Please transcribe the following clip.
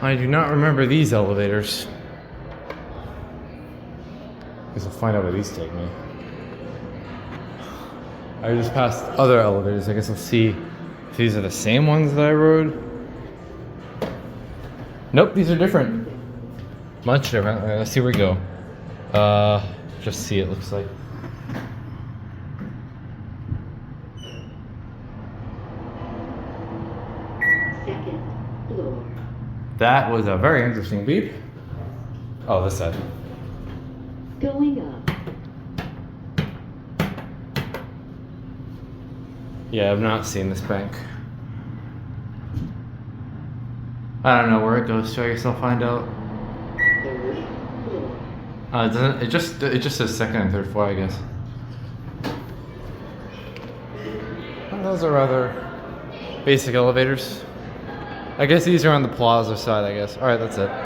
I do not remember these elevators. Guess I'll find out where these take me. I just passed other elevators. I guess I'll see if these are the same ones that I rode. Nope, these are different. Much different. Alright, let's see where we go. Just see it looks like. Second floor. That was a very interesting beep. Oh, this side. Going up. Yeah, I've not seen this bank. I don't know where it goes to. I guess I'll find out. Third floor. It doesn't. It just says second and third floor, I guess. Well, those are rather basic elevators. I guess these are on the plaza side, I guess. All right, that's it.